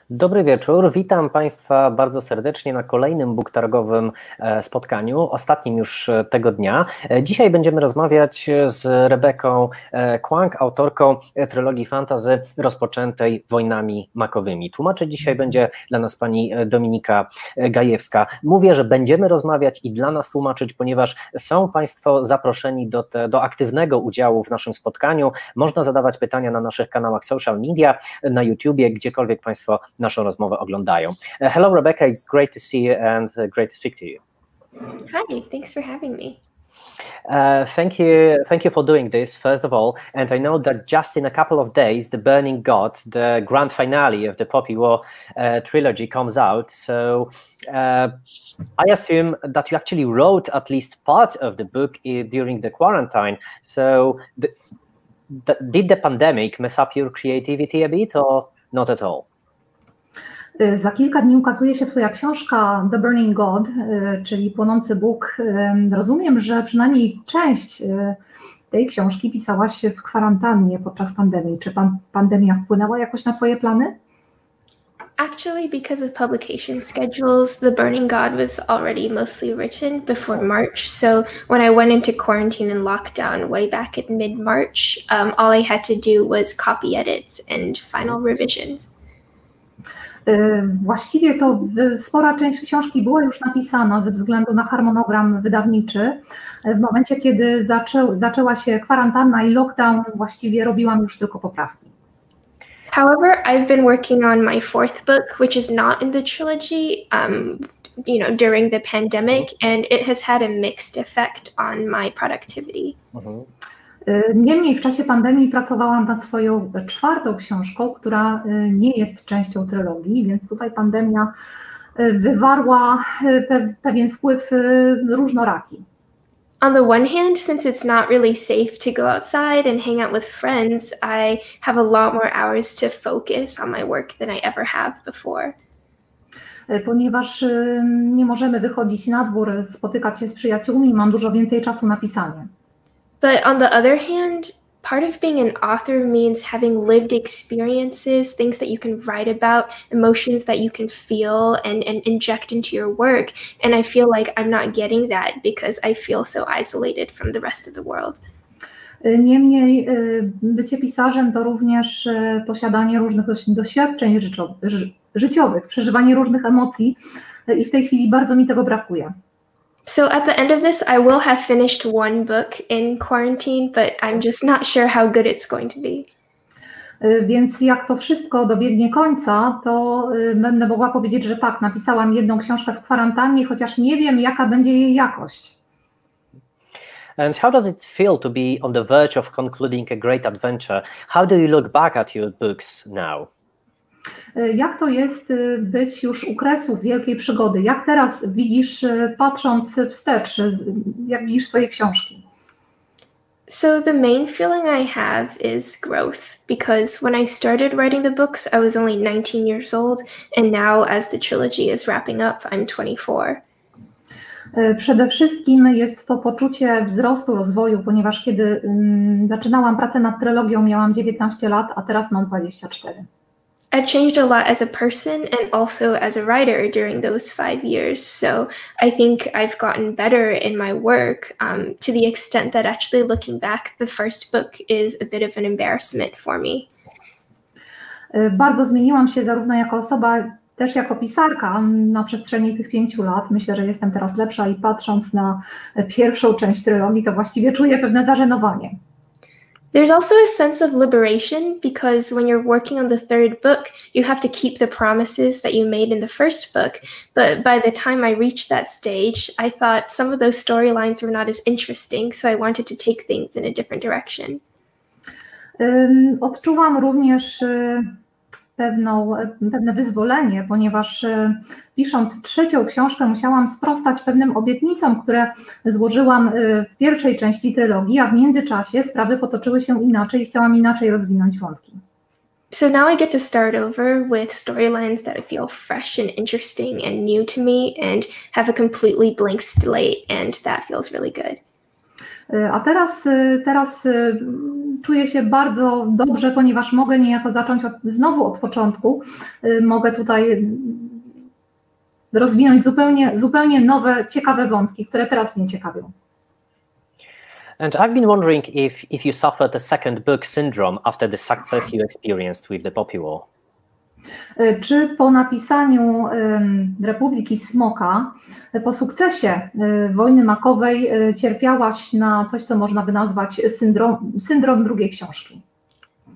Dobry wieczór, witam Państwa bardzo serdecznie na kolejnym BookTargowym spotkaniu, ostatnim już tego dnia. Dzisiaj będziemy rozmawiać z Rebeką Kuang, autorką trylogii fantasy rozpoczętej Wojnami makowymi. Tłumaczyć dzisiaj będzie dla nas pani Dominika Gajewska. Mówię, że będziemy rozmawiać i dla nas tłumaczyć, ponieważ są Państwo zaproszeni do aktywnego udziału w naszym spotkaniu. Można zadawać pytania na naszych kanałach social media, na YouTubie, gdziekolwiek Państwo naszą rozmowę oglądają. Hello Rebecca, it's great to see you and great to speak to you. Hi, thanks for having me. Thank you for doing this, first of all, and I know that just in a couple of days the Burning God, the grand finale of the Poppy War trilogy comes out, so I assume that you actually wrote at least part of the book during the quarantine, so did the pandemic mess up your creativity a bit or not at all? Za kilka dni ukazuje się Twoja książka The Burning God, czyli Płonący Bóg. Rozumiem, że przynajmniej część tej książki pisałaś w kwarantannie podczas pandemii. Czy pandemia wpłynęła jakoś na Twoje plany? Actually, because of publication schedules, The Burning God was already mostly written before March. So when I went into quarantine and lockdown way back at mid-March, all I had to do was copy edits and final revisions. Właściwie to spora część książki była już napisana ze względu na harmonogram wydawniczy. W momencie, kiedy zaczęła się kwarantanna i lockdown, właściwie robiłam już tylko poprawki. However, I've been working on my fourth book, which is not in the trilogy, during the pandemic, and it has had a mixed effect on my productivity. Niemniej w czasie pandemii pracowałam nad swoją czwartą książką, która nie jest częścią trylogii, więc tutaj pandemia wywarła pewien wpływ różnoraki. On the one hand, since it's not really safe to go outside and hang out with friends, I have a lot more hours to focus on my work than I ever have before. Ponieważ nie możemy wychodzić na dwór, spotykać się z przyjaciółmi, mam dużo więcej czasu na pisanie. But on the other hand, part of being an author means having lived experiences, things that you can write about, emotions that you can feel and inject into your work. And I feel like I'm not getting that because I feel so isolated from the rest of the world. Niemniej bycie pisarzem to również posiadanie różnych doświadczeń życiowych, przeżywanie różnych emocji i w tej chwili bardzo mi tego brakuje. So at the end of this, I will have finished one book in quarantine, but I'm just not sure how good it's going to be. Więc jak to wszystko dobiegnie końca, to będę mogła powiedzieć, że tak, napisałam jedną książkę w kwarantannie, chociaż nie wiem, jaka będzie jej jakość. And how does it feel to be on the verge of concluding a great adventure? How do you look back at your books now? Jak to jest być już u kresu wielkiej przygody? Jak teraz widzisz, patrząc wstecz, jak widzisz swoje książki? So the main feeling I have is growth, because when I started writing the books, I was only 19 years old, and now as the trilogy is wrapping up, I'm 24. Przede wszystkim jest to poczucie wzrostu, rozwoju, ponieważ kiedy zaczynałam pracę nad trylogią, miałam 19 lat, a teraz mam 24. I've changed a lot as a person and also as a writer during those 5 years. So I think I've gotten better in my work to the extent that actually looking back, the first book is a bit of an embarrassment for me. Bardzo zmieniłam się zarówno jako osoba, też jako pisarka na przestrzeni tych 5 lat. Myślę, że jestem teraz lepsza i patrząc na pierwszą część trylogii, to właściwie czuję pewne zażenowanie. There's also a sense of liberation because when you're working on the third book, you have to keep the promises that you made in the first book. But by the time I reached that stage, I thought some of those storylines were not as interesting, so I wanted to take things in a different direction. Odczuwam również pewne wyzwolenie, ponieważ pisząc trzecią książkę musiałam sprostać pewnym obietnicom, które złożyłam w pierwszej części trylogii, a w międzyczasie sprawy potoczyły się inaczej i chciałam inaczej rozwinąć wątki. So now I get to start over with storylines that feel fresh and interesting and new to me and have a completely blank slate, and that feels really good. A teraz czuję się bardzo dobrze, ponieważ mogę niejako zacząć znowu od początku. Mogę tutaj rozwinąć zupełnie nowe, ciekawe wątki, które teraz mnie ciekawią. And I've been wondering if you suffered a second book syndrome after the success you experienced with the Poppy War. Czy po napisaniu Republiki Smoka, po sukcesie Wojny makowej cierpiałaś na coś, co można by nazwać syndrom drugiej książki?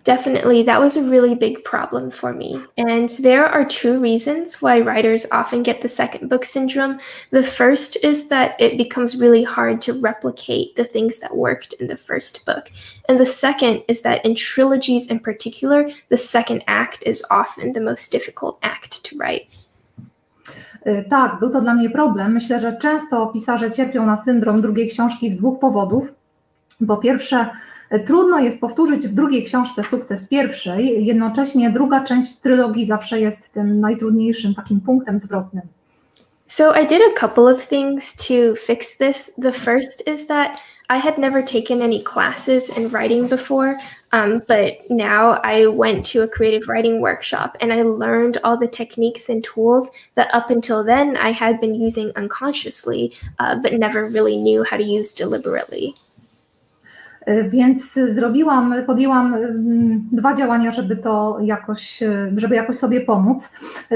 Definitely, that was a really big problem for me. And there are two reasons why writers often get the second book syndrome. The first is that it becomes really hard to replicate the things that worked in the first book. And the second is that in trilogies in particular, the second act is often the most difficult act to write. Tak, był to dla mnie problem. Myślę, że często pisarze cierpią na syndrom drugiej książki z dwóch powodów. Po pierwsze, trudno jest powtórzyć w drugiej książce sukces pierwszej, jednocześnie druga część trylogii zawsze jest tym najtrudniejszym takim punktem zwrotnym. So I did a couple of things to fix this. The first is that I had never taken any classes in writing before, but now I went to a creative writing workshop and I learned all the techniques and tools that up until then I had been using unconsciously, but never really knew how to use deliberately. Więc podjęłam dwa działania, żeby jakoś sobie pomóc.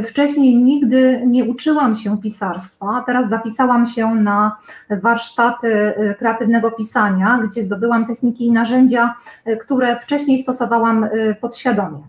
Wcześniej nigdy nie uczyłam się pisarstwa, a teraz zapisałam się na warsztaty kreatywnego pisania, gdzie zdobyłam techniki i narzędzia, które wcześniej stosowałam podświadomie.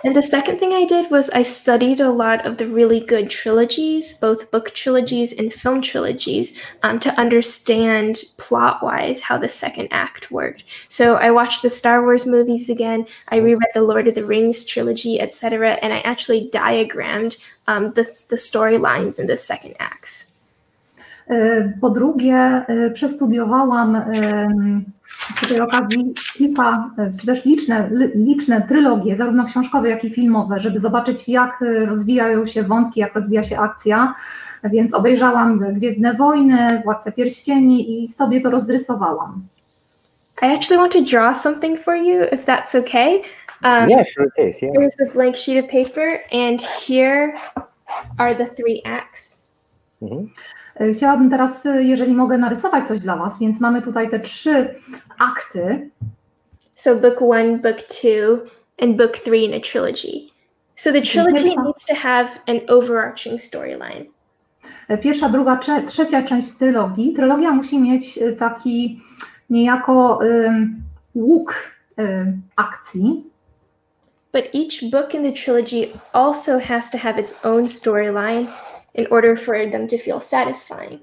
And the second thing I did was I studied a lot of the really good trilogies, both book trilogies and film trilogies, to understand plot-wise how the second act worked. So I watched the Star Wars movies again, I reread the Lord of the Rings trilogy, etc., and I actually diagrammed the storylines in the second acts. Po drugie, przestudiowałam przy tej okazji kilka, czy też liczne trylogie, zarówno książkowe, jak i filmowe, żeby zobaczyć, jak rozwijają się wątki, jak rozwija się akcja. Więc obejrzałam Gwiezdne Wojny, Władcę Pierścieni i sobie to rozrysowałam. I actually want to draw something for you, if that's okay. Yeah, sure it is. Yeah. Here's a blank sheet of paper, and here are the three acts. Mm-hmm. Chciałabym teraz, jeżeli mogę, narysować coś dla Was, więc mamy tutaj te 3 akty. So book 1, book 2, and book 3 in a trilogy. So the trilogy needs to have an overarching storyline. Pierwsza, druga, trzecia część trylogii. Trylogia musi mieć taki niejako łuk akcji. But each book in the trilogy also has to have its own storyline in order for them to feel satisfying.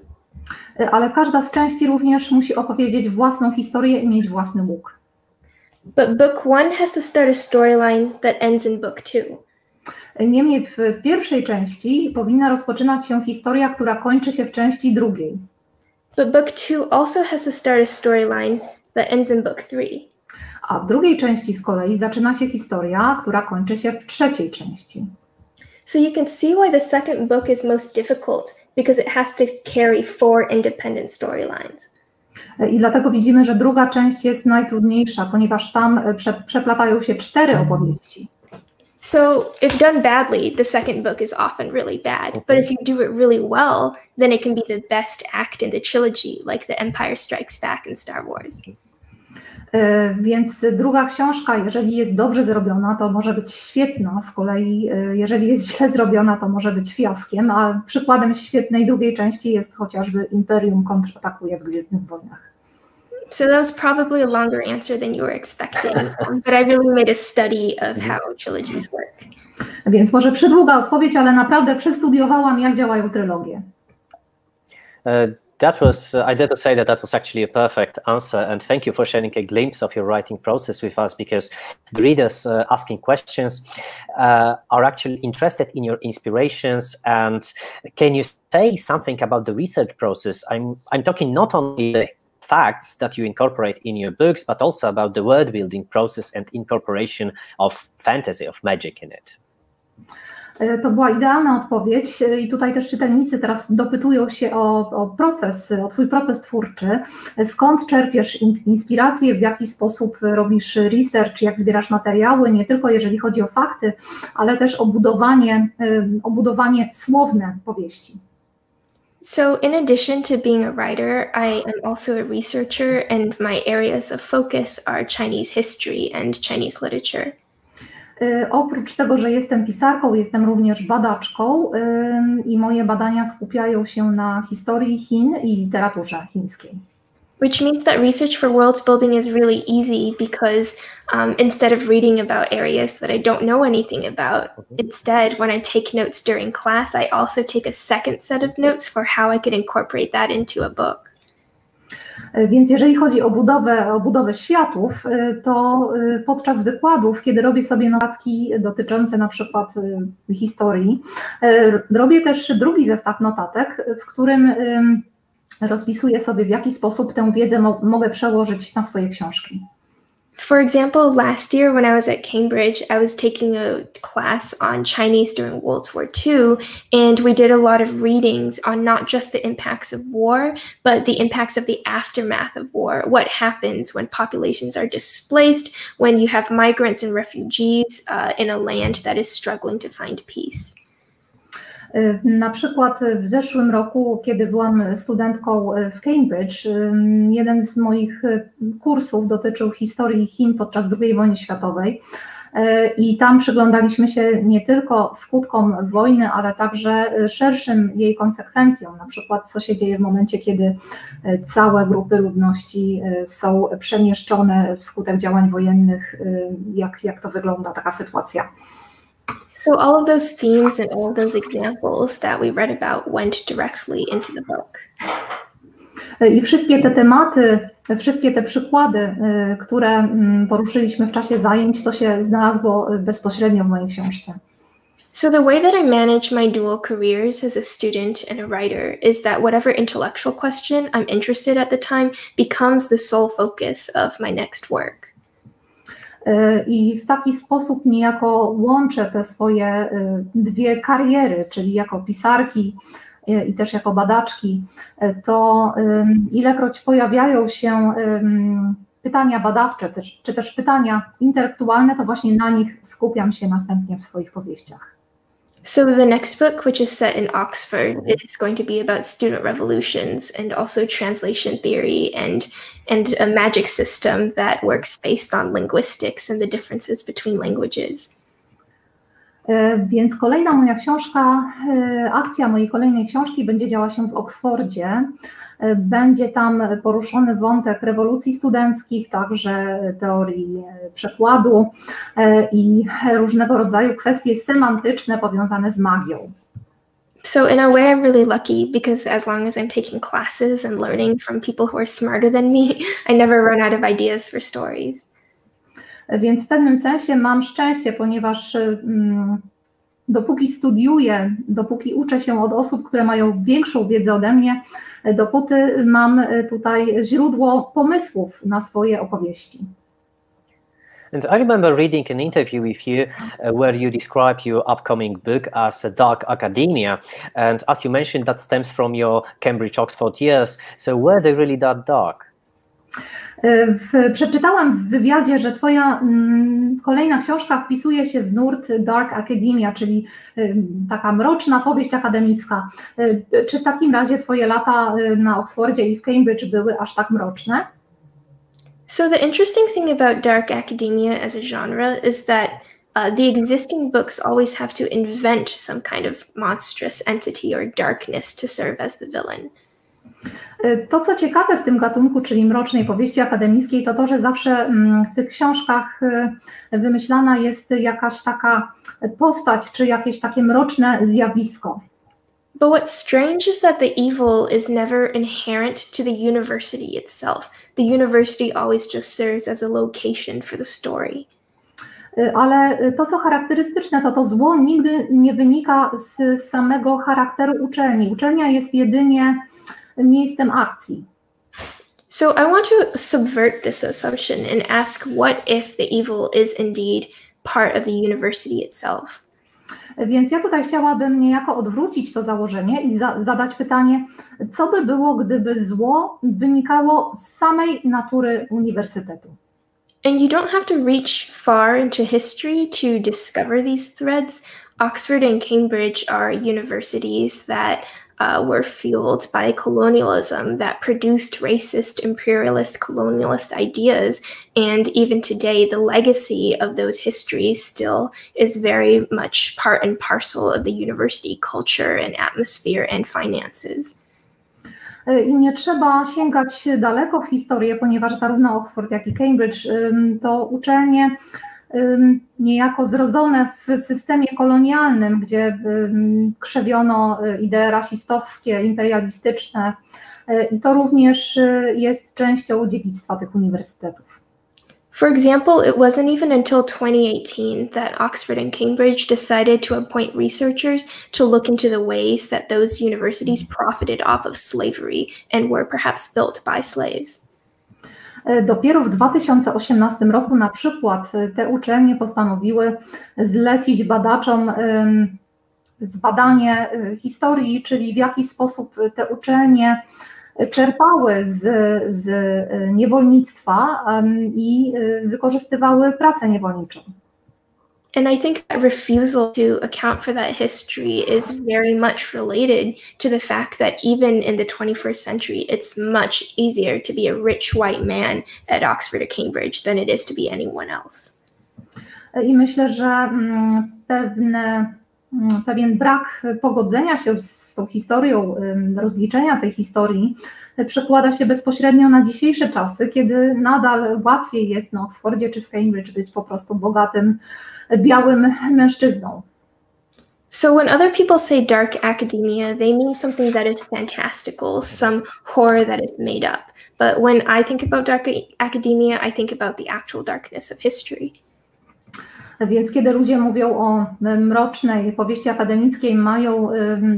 Ale każda z części również musi opowiedzieć własną historię i mieć własny łuk. But book 1 has to start a storyline that ends in book 2. Niemniej w pierwszej części powinna rozpoczynać się historia, która kończy się w części drugiej. But book 2 also has to start a storyline that ends in book 3. A w drugiej części z kolei zaczyna się historia, która kończy się w trzeciej części. So you can see why the second book is most difficult, because it has to carry 4 independent storylines. I dlatego widzimy, że druga część jest najtrudniejsza, ponieważ tam przeplatają się 4 opowieści. So if done badly, the second book is often really bad. But if you do it really well, then it can be the best act in the trilogy, like The Empire Strikes Back in Star Wars. Więc druga książka, jeżeli jest dobrze zrobiona, to może być świetna, z kolei jeżeli jest źle zrobiona, to może być fiaskiem, a przykładem świetnej drugiej części jest chociażby Imperium kontratakuje w Gwiezdnych Wojnach. So that was probably a longer answer than you were expecting, but I really made a study of how trilogies work. Więc może przydługa odpowiedź, ale naprawdę przestudiowałam, jak działają trylogie. I dare to say that was actually a perfect answer, and thank you for sharing a glimpse of your writing process with us, because the readers asking questions are actually interested in your inspirations. And can you say something about the research process? I'm talking not only the facts that you incorporate in your books, but also about the word building process and incorporation of fantasy, of magic in it. To była idealna odpowiedź i tutaj też czytelnicy teraz dopytują się o twój proces twórczy. Skąd czerpiesz inspirację, w jaki sposób robisz research, jak zbierasz materiały, nie tylko jeżeli chodzi o fakty, ale też o budowanie słowne powieści. So in addition to being a writer, I am also a researcher, and my areas of focus are Chinese history and Chinese literature. Oprócz tego, że jestem pisarką, jestem również badaczką i moje badania skupiają się na historii Chin i literaturze chińskiej. Which means that research for world building is really easy because instead of reading about areas that I don't know anything about, instead, when I take notes during class, I also take a second set of notes for how I could incorporate that into a book. Więc jeżeli chodzi o budowę światów, to podczas wykładów, kiedy robię sobie notatki dotyczące na przykład historii, robię też drugi zestaw notatek, w którym rozpisuję sobie, w jaki sposób tę wiedzę mogę przełożyć na swoje książki. For example, last year when I was at Cambridge, I was taking a class on Chinese during World War II, and we did a lot of readings on not just the impacts of war, but the impacts of the aftermath of war. What happens when populations are displaced, when you have migrants and refugees in a land that is struggling to find peace. Na przykład w zeszłym roku, kiedy byłam studentką w Cambridge, jeden z moich kursów dotyczył historii Chin podczas II wojny światowej i tam przyglądaliśmy się nie tylko skutkom wojny, ale także szerszym jej konsekwencjom, na przykład co się dzieje w momencie, kiedy całe grupy ludności są przemieszczone wskutek działań wojennych, jak to wygląda taka sytuacja. So all of those themes and all of those examples that we read about went directly into the book. I wszystkie te tematy, wszystkie te przykłady, które poruszyliśmy w czasie zajęć, to się znalazło bezpośrednio w mojej książce. So the way that I manage my dual careers as a student and a writer is that whatever intellectual question I'm interested at the time becomes the sole focus of my next work. I w taki sposób niejako łączę te swoje dwie kariery, czyli jako pisarki i też jako badaczki, to ilekroć pojawiają się pytania badawcze, czy też pytania intelektualne, to właśnie na nich skupiam się następnie w swoich powieściach. So the next book, which is set in Oxford, is going to be about student revolutions and also translation theory and a magic system that works based on linguistics and the differences between languages. Więc kolejna moja książka, akcja mojej kolejnej książki będzie działa się w Oksfordzie. Będzie tam poruszony wątek rewolucji studenckich, także teorii przekładu i różnego rodzaju kwestie semantyczne powiązane z magią. So in a way I'm really lucky because as long as I'm taking classes and learning from people who are smarter than me, I never run out of ideas for stories. Więc w pewnym sensie mam szczęście, ponieważ dopóki studiuję, dopóki uczę się od osób, które mają większą wiedzę ode mnie, dopóty mam tutaj źródło pomysłów na swoje opowieści. And I remember reading an interview with you where you describe your upcoming book as a dark academia. And as you mentioned, that stems from your Cambridge-Oxford years. So were they really that dark? Przeczytałam w wywiadzie, że twoja kolejna książka wpisuje się w nurt Dark Academia, czyli taka mroczna powieść akademicka. Czy w takim razie twoje lata na Oxfordzie i w Cambridge były aż tak mroczne? So the interesting thing about dark academia as a genre is that the existing books always have to invent some kind of monstrous entity or darkness to serve as the villain. To, co ciekawe w tym gatunku, czyli mrocznej powieści akademickiej, to to, że zawsze w tych książkach wymyślana jest jakaś taka postać, czy jakieś takie mroczne zjawisko. But what's strange is that the evil is never inherent to the university itself. The university always just serves as a location for the story. Ale to, co charakterystyczne, to zło nigdy nie wynika z samego charakteru uczelni. Uczelnia jest jedynie miejscem akcji. So I want to subvert this assumption and ask what if the evil is indeed part of the university itself? Więc ja tutaj chciałabym niejako odwrócić to założenie i zadać pytanie, co by było, gdyby zło wynikało z samej natury uniwersytetu? And you don't have to reach far into history to discover these threads. Oxford and Cambridge are universities that were fueled by colonialism, that produced racist, imperialist, colonialist ideas. And even today, the legacy of those histories still is very much part and parcel of the university culture and atmosphere and finances. I nie trzeba sięgać daleko w historię, ponieważ zarówno Oxford, jak i Cambridge to uczelnie niejako zrodzone w systemie kolonialnym, gdzie krzewiono idee rasistowskie, imperialistyczne i to również jest częścią dziedzictwa tych uniwersytetów. For example, it wasn't even until 2018 that Oxford and Cambridge decided to appoint researchers to look into the ways that those universities profited off of slavery and were perhaps built by slaves. Dopiero w 2018 roku na przykład te uczelnie postanowiły zlecić badaczom zbadanie historii, czyli w jaki sposób te uczelnie czerpały z niewolnictwa i wykorzystywały pracę niewolniczą. And I think that refusal to account for that history is very much related to the fact that even in the 21st century, it's much easier to be a rich white man at Oxford or Cambridge than it is to be anyone else. I myślę, że pewien brak pogodzenia się z tą historią, rozliczenia tej historii przekłada się bezpośrednio na dzisiejsze czasy, kiedy nadal łatwiej jest na Oxfordzie czy w Cambridge być po prostu bogatym, białym mężczyzną. So when other people say dark academia, they mean something that is fantastical, some horror that is made up. But when I think about dark academia, I think about the actual darkness of history. Więc kiedy ludzie mówią o mrocznej powieści akademickiej, mają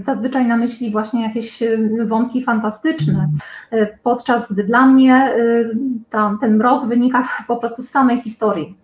zazwyczaj na myśli właśnie jakieś wątki fantastyczne, podczas gdy dla mnie ten mrok wynika po prostu z samej historii.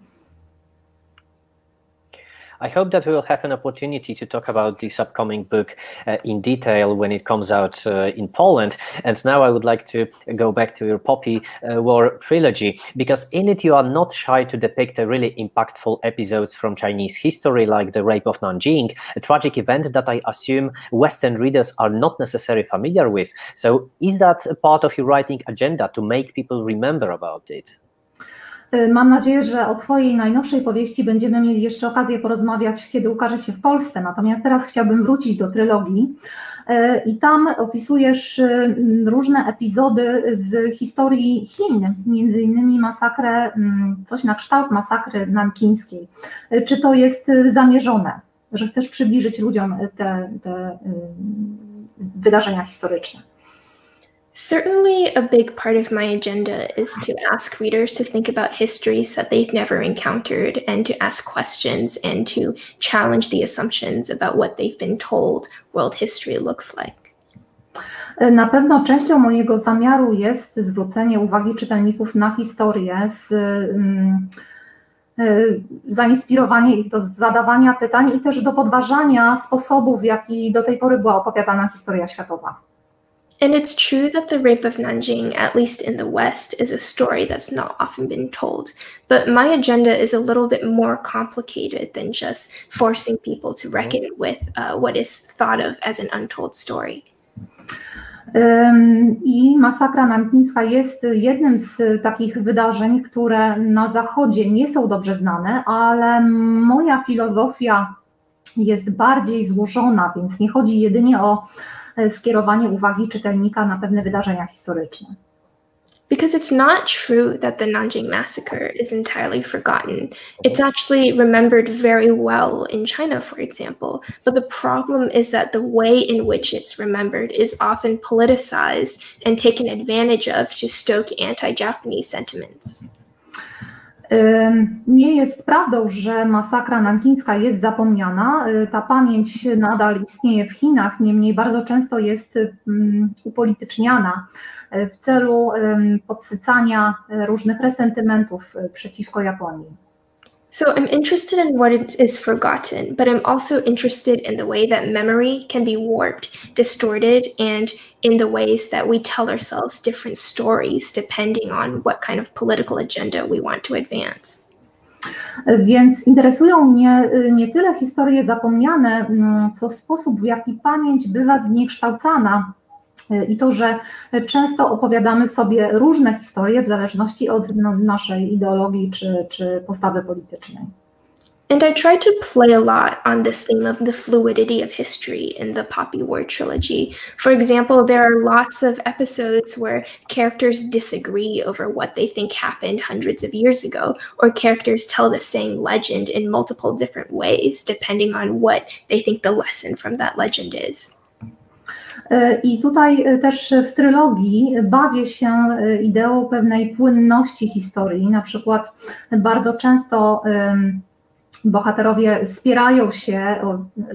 I hope that we will have an opportunity to talk about this upcoming book in detail when it comes out in Poland. And now I would like to go back to your Poppy War trilogy, because in it you are not shy to depict a really impactful episodes from Chinese history, like the rape of Nanjing, a tragic event that I assume Western readers are not necessarily familiar with. So is that a part of your writing agenda, to make people remember about it? Mam nadzieję, że o Twojej najnowszej powieści będziemy mieli jeszcze okazję porozmawiać, kiedy ukaże się w Polsce. Natomiast teraz chciałbym wrócić do trylogii i tam opisujesz różne epizody z historii Chin, między innymi masakrę, coś na kształt masakry nankińskiej. Czy to jest zamierzone, że chcesz przybliżyć ludziom te wydarzenia historyczne? Certainly a big part of my agenda is to ask readers to think about histories that they've never encountered and to ask questions and to challenge the assumptions about what they've been told world history looks like. Na pewno częścią mojego zamiaru jest zwrócenie uwagi czytelników na historię, zainspirowanie ich do zadawania pytań i też do podważania sposobów, w jaki do tej pory była opowiadana historia światowa. And it's true that the rape of Nanjing, at least in the West, is a story that's not often been told. But my agenda is a little bit more complicated than just forcing people to reckon with what is thought of as an untold story. I masakra nankińska jest jednym z takich wydarzeń, które na Zachodzie nie są dobrze znane, ale moja filozofia jest bardziej złożona, więc nie chodzi jedynie o skierowanie uwagi czytelnika na pewne wydarzenia historyczne. Because it's not true that the Nanjing massacre is entirely forgotten. It's actually remembered very well in China, for example. But the problem is that the way in which it's remembered is often politicized and taken advantage of to stoke anti-Japanese sentiments. Nie jest prawdą, że masakra nankińska jest zapomniana. Ta pamięć nadal istnieje w Chinach, niemniej bardzo często jest upolityczniana w celu podsycania różnych resentymentów przeciwko Japonii. So I'm interested in what is forgotten, but I'm also interested in the way that memory can be warped, distorted, and in the ways that we tell ourselves different stories depending on what kind of political agenda we want to advance. Więc interesują mnie nie tyle historie zapomniane, co sposób, w jaki pamięć bywa zniekształcana i to, że często opowiadamy sobie różne historie w zależności od naszej ideologii czy postawy politycznej. And I try to play a lot on this theme of the fluidity of history in the Poppy War trilogy. For example, there are lots of episodes where characters disagree over what they think happened hundreds of years ago, or characters tell the same legend in multiple different ways, depending on what they think the lesson from that legend is. I tutaj też w trylogii bawię się ideą pewnej płynności historii. Na przykład bardzo często bohaterowie spierają się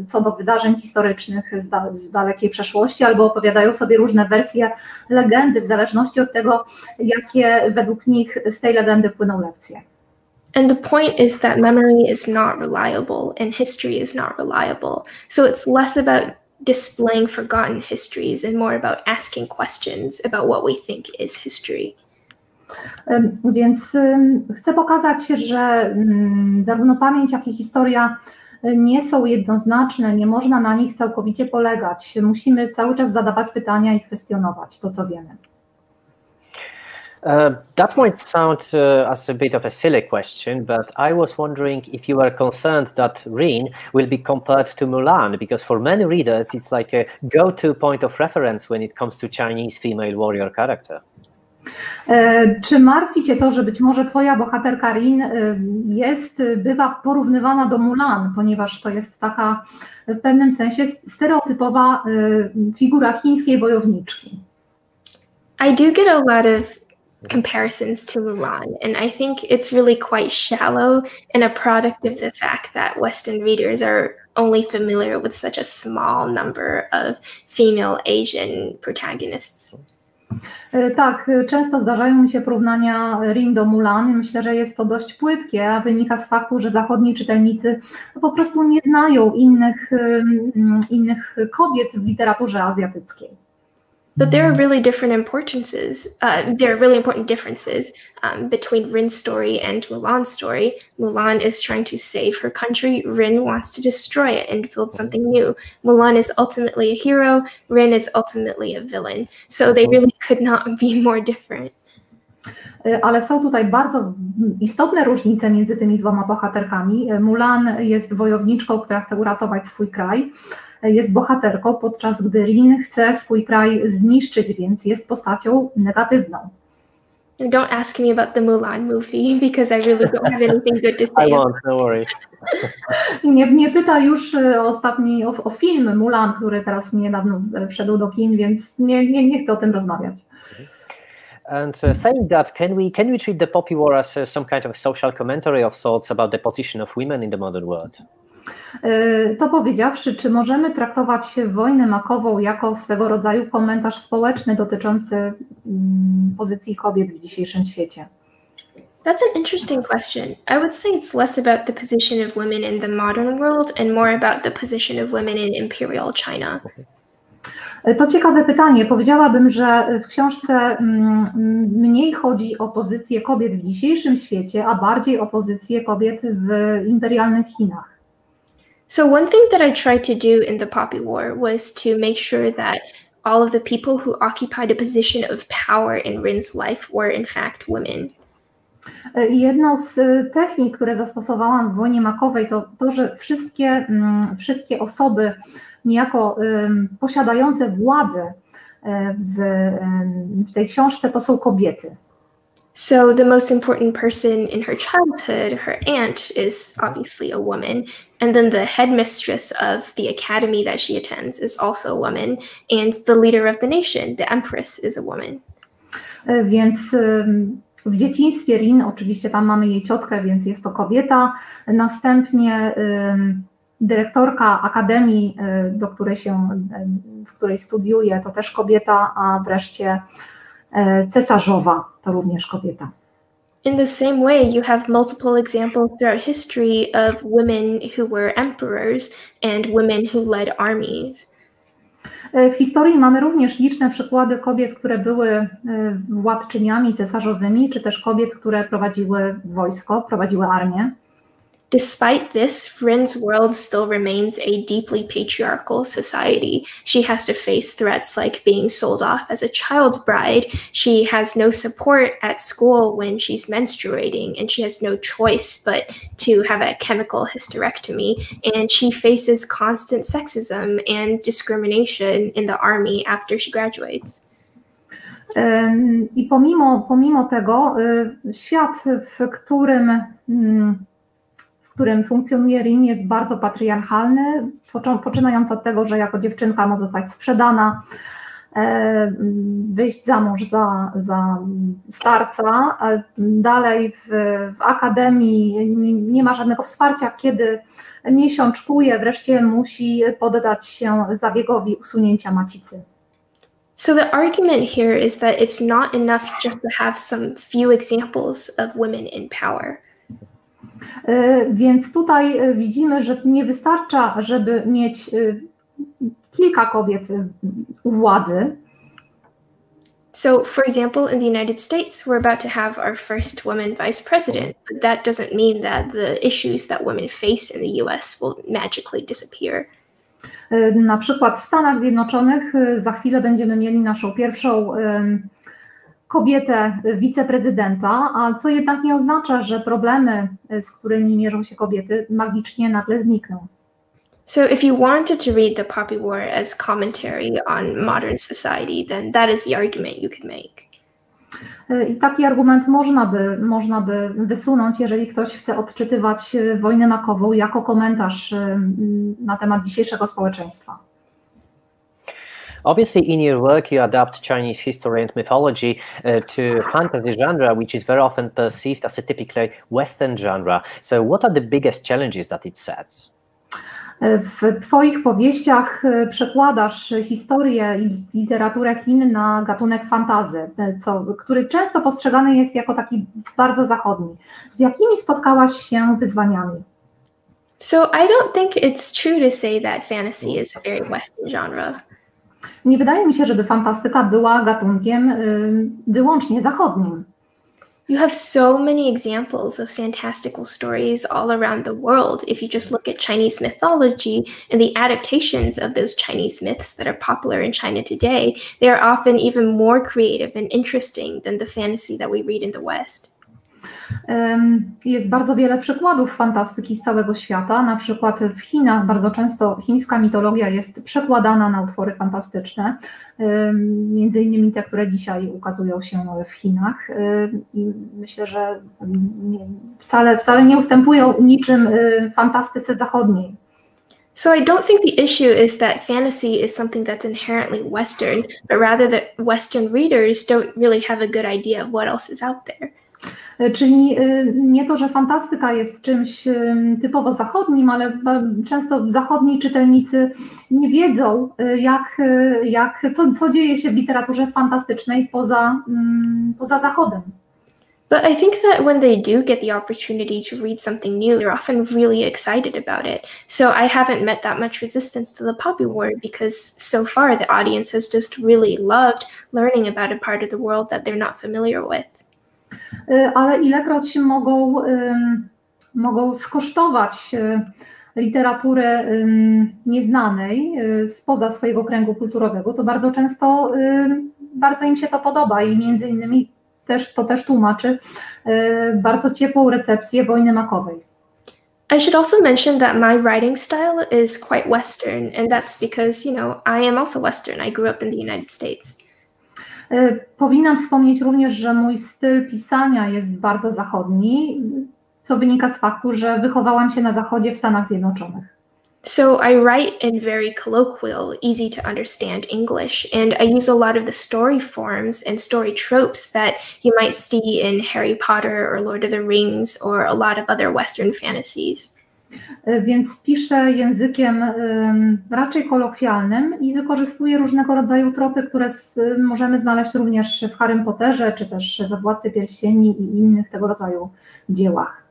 co do wydarzeń historycznych z dalekiej przeszłości albo opowiadają sobie różne wersje legendy w zależności od tego, jakie według nich z tej legendy płyną lekcje. And the point is that memory is not reliable and history is not reliable. So it's less about displaying forgotten histories and more about asking questions about what we think is history. Więc chcę pokazać, że zarówno pamięć, jak i historia nie są jednoznaczne, nie można na nich całkowicie polegać. Musimy cały czas zadawać pytania i kwestionować to, co wiemy. That might sound as a bit of a silly question, but I was wondering if you are concerned that Rin will be compared to Mulan, because for many readers it's like a go-to point of reference when it comes to Chinese female warrior character. Czy martwi Cię to, że być może Twoja bohaterka Rin bywa porównywana do Mulan, ponieważ to jest taka w pewnym sensie stereotypowa figura chińskiej wojowniczki? I do get a lot of comparisons to Mulan, and I think it's really quite shallow and a product of the fact that Western readers are only familiar with such a small number of female Asian protagonists. Tak, często zdarzają mi się porównania Rin do Mulan i myślę, że jest to dość płytkie, a wynika z faktu, że zachodni czytelnicy po prostu nie znają innych kobiet w literaturze azjatyckiej. But there are really important differences between Rin's story and Mulan's story. Mulan is trying to save her country. Rin wants to destroy it and build something new. Mulan is ultimately a hero. Rin is ultimately a villain. So they really could not be more different. Ale są tutaj bardzo istotne różnice między tymi dwoma bohaterkami. Mulan jest wojowniczką, która chce uratować swój kraj. Jest bohaterką, podczas gdy Rin chce swój kraj zniszczyć, więc jest postacią negatywną. Don't ask me about the Mulan movie because I really don't have anything good to say. I won't, no worries. Nie pyta już o film Mulan, który teraz niedawno wszedł do kin, więc nie chcę o tym rozmawiać. And saying that, can we treat the Poppy War as some kind of social commentary of sorts about the position of women in the modern world? To powiedziawszy, czy możemy traktować wojnę makową jako swego rodzaju komentarz społeczny dotyczący pozycji kobiet w dzisiejszym świecie? That's an interesting question. I would say it's less about the position of women in the modern world and more about the position of women in imperial China. To ciekawe pytanie. Powiedziałabym, że w książce mniej chodzi o pozycję kobiet w dzisiejszym świecie, a bardziej o pozycję kobiet w imperialnych Chinach. So one thing that I tried to do in the Poppy War was to make sure that all of the people who occupied a position of power in Rin's life were in fact women. Jedną z technik, które zastosowałam w Wojnie Makowej, to że wszystkie osoby niejako posiadające władzę w tej książce to są kobiety. So the most important person in her childhood, her aunt, is obviously a woman, and then the headmistress of the academy that she attends is also a woman, and the leader of the nation, the empress, is a woman. Więc w dzieciństwie Rin, oczywiście tam mamy jej ciotkę, więc jest to kobieta. Następnie dyrektorka akademii, w której studiuje, to też kobieta, a wreszcie cesarzowa to również kobieta. In the same way, you have multiple examples throughout history of women who were emperors and women who led armies. W historii mamy również liczne przykłady kobiet, które były władczyniami cesarzowymi, czy też kobiet, które prowadziły wojsko, prowadziły armię. Despite this, Rin's world still remains a deeply patriarchal society. She has to face threats like being sold off as a child bride. She has no support at school when she's menstruating, and she has no choice but to have a chemical hysterectomy. And she faces constant sexism and discrimination in the army after she graduates. I pomimo tego, świat, w którym funkcjonuje Rin, jest bardzo patriarchalny, poczynając od tego, że jako dziewczynka ma zostać sprzedana, wyjść za mąż za starca, a dalej w akademii nie ma żadnego wsparcia, kiedy miesiączkuje, wreszcie musi poddać się zabiegowi usunięcia macicy. So the argument here is that it's not enough just to have some few examples of women in power. Więc tutaj widzimy, że nie wystarcza, żeby mieć kilka kobiet u władzy. So, for example, in the United States, we're about to have our first woman vice president, but that doesn't mean that the issues that women face in the US will magically disappear. Na przykład w Stanach Zjednoczonych za chwilę będziemy mieli naszą pierwszą kobietę wiceprezydenta, a co jednak nie oznacza, że problemy, z którymi mierzą się kobiety, magicznie nagle znikną. So if you wanted to read the Poppy War as commentary on modern society, then that is the argument you could make. I taki argument można by wysunąć, jeżeli ktoś chce odczytywać Wojnę makową jako komentarz na temat dzisiejszego społeczeństwa. Obviously, in your work, you adapt Chinese history and mythology to fantasy genre, which is very often perceived as a typically Western genre. So what are the biggest challenges that it sets? W Twoich powieściach przekładasz historię i literaturę Chin na gatunek fantasy, który często postrzegany jest jako taki bardzo zachodni. Z jakimi spotkałaś się wyzwaniami? So I don't think it's true to say that fantasy is a very Western genre. Nie wydaje mi się, żeby fantastyka była gatunkiem wyłącznie zachodnim. You have so many examples of fantastical stories all around the world. If you just look at Chinese mythology and the adaptations of those Chinese myths that are popular in China today, they are often even more creative and interesting than the fantasy that we read in the West. Jest bardzo wiele przykładów fantastyki z całego świata. Na przykład w Chinach bardzo często chińska mitologia jest przekładana na utwory fantastyczne, między innymi te, które dzisiaj ukazują się w Chinach. I myślę, że wcale nie ustępują niczym fantastyce zachodniej. So I don't think the issue is that fantasy is something that's inherently Western, but rather that Western readers don't really have a good idea of what else is out there. Czyli nie to, że fantastyka jest czymś typowo zachodnim, ale często zachodni czytelnicy nie wiedzą, co dzieje się w literaturze fantastycznej poza Zachodem. But I think that when they do get the opportunity to read something new, they're often really excited about it. So I haven't met that much resistance to the Poppy War because so far the audience has just really loved learning about a part of the world that they're not familiar with. Ale ilekroć mogą skosztować literatury nieznanej spoza swojego kręgu kulturowego, to bardzo często bardzo im się to podoba i między innymi to też tłumaczy bardzo ciepłą recepcję Wojny makowej. I should also mention that my writing style is quite Western, and that's because, I am also Western. I grew up in the United States. Powinnam wspomnieć również, że mój styl pisania jest bardzo zachodni, co wynika z faktu, że wychowałam się na Zachodzie w Stanach Zjednoczonych. So I write in very colloquial, easy to understand English, and I use a lot of the story forms and story tropes that you might see in Harry Potter or Lord of the Rings or a lot of other Western fantasies. Więc piszę językiem raczej kolokwialnym i wykorzystuję różnego rodzaju tropy, które możemy znaleźć również w Harrym Potterze, czy też we Władcy Pierścieni i innych tego rodzaju dziełach.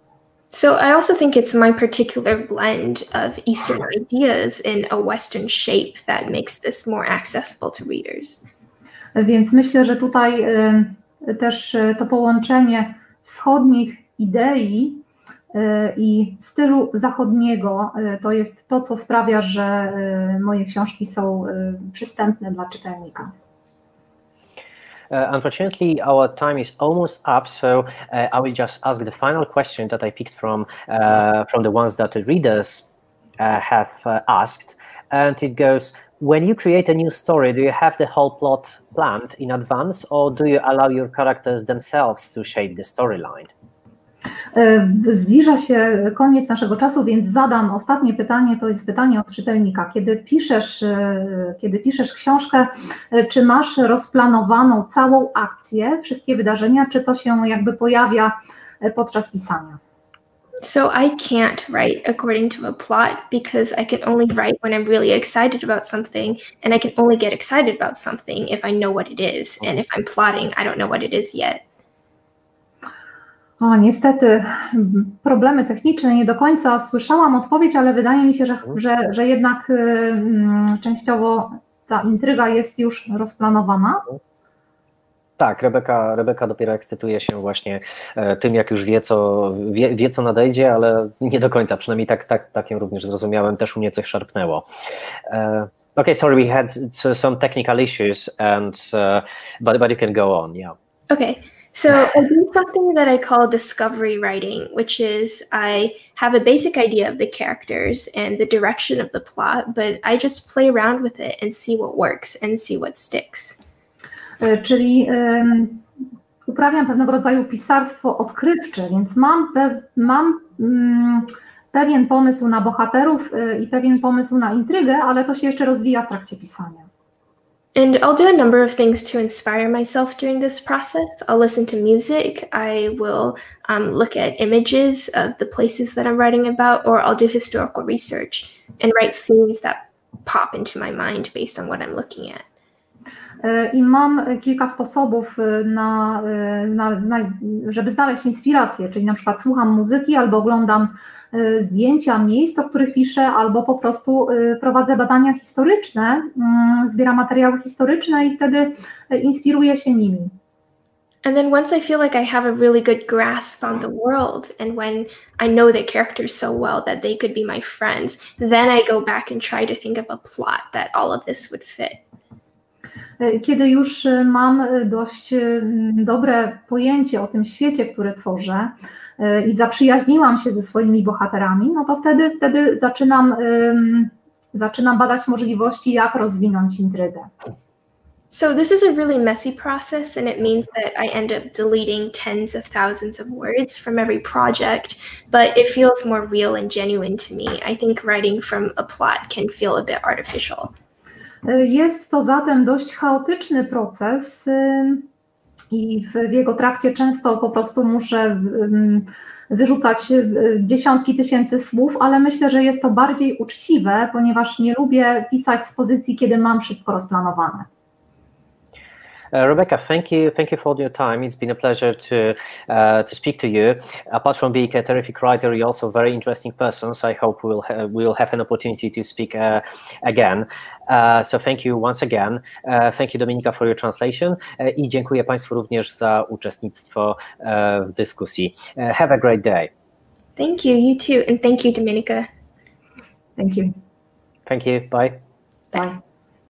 So I also think it's my particular blend of Eastern ideas in a Western shape that makes this more accessible to readers. Więc myślę, że tutaj też to połączenie wschodnich idei i stylu zachodniego to jest to, co sprawia, że moje książki są przystępne dla czytelnika. Unfortunately, our time is almost up, so I will just ask the final question that I picked from the ones that the readers have asked, and it goes: when you create a new story, do you have the whole plot planned in advance, or do you allow your characters themselves to shape the storyline? Zbliża się koniec naszego czasu, więc zadam ostatnie pytanie, to jest pytanie od czytelnika. Kiedy piszesz książkę, czy masz rozplanowaną całą akcję, wszystkie wydarzenia, czy to się jakby pojawia podczas pisania? So I can't write according to a plot because I can only write when I'm really excited about something, and I can only get excited about something if I know what it is, and if I'm plotting, I don't know what it is yet. O, niestety problemy techniczne, nie do końca słyszałam odpowiedź, ale wydaje mi się, że jednak częściowo ta intryga jest już rozplanowana. Tak, Rebeka dopiero ekscytuje się właśnie tym, jak już wie, co nadejdzie, ale nie do końca, przynajmniej tak ją również zrozumiałem, też u mnie coś szarpnęło. Okay, sorry, we had some technical issues, but you can go on, yeah. Okay. So I do something that I call discovery writing, which is I have a basic idea of the characters and the direction of the plot, but I just play around with it and see what works and see what sticks. Czyli uprawiam pewnego rodzaju pisarstwo odkrywcze, więc mam pewien pomysł na bohaterów i pewien pomysł na intrygę, ale to się jeszcze rozwija w trakcie pisania. And I'll do a number of things to inspire myself during this process. I'll listen to music, I will look at images of the places that I'm writing about, or I'll do historical research and write scenes that pop into my mind based on what I'm looking at. I mam kilka sposobów żeby znaleźć inspirację, czyli na przykład słucham muzyki albo oglądam zdjęcia miejsc, o których piszę, albo po prostu prowadzę badania historyczne, zbieram materiały historyczne i wtedy inspiruję się nimi. And then once I feel like I have a really good grasp on the world, and when I know the characters so well that they could be my friends, then I go back and try to think of a plot that all of this would fit. Kiedy już mam dość dobre pojęcie o tym świecie, który tworzę i zaprzyjaźniłam się ze swoimi bohaterami, no to wtedy zaczynam badać możliwości, jak rozwinąć intrygę. So this is a really messy process, and it means that I end up deleting tens of thousands of words from every project, but it feels more real and genuine to me. I think writing from a plot can feel a bit artificial. Jest to zatem dość chaotyczny proces i w jego trakcie często po prostu muszę wyrzucać dziesiątki tysięcy słów, ale myślę, że jest to bardziej uczciwe, ponieważ nie lubię pisać z pozycji, kiedy mam wszystko rozplanowane. Rebecca, thank you for your time. It's been a pleasure to speak to you. Apart from being a terrific writer, you're also a very interesting person. So I hope we will have an opportunity to speak again. So thank you once again. Thank you, Dominika, for your translation. I dziękuję Państwu również za uczestnictwo w dyskusji. Have a great day. Thank you. You too, and thank you, Dominika. Thank you. Thank you. Bye. Bye.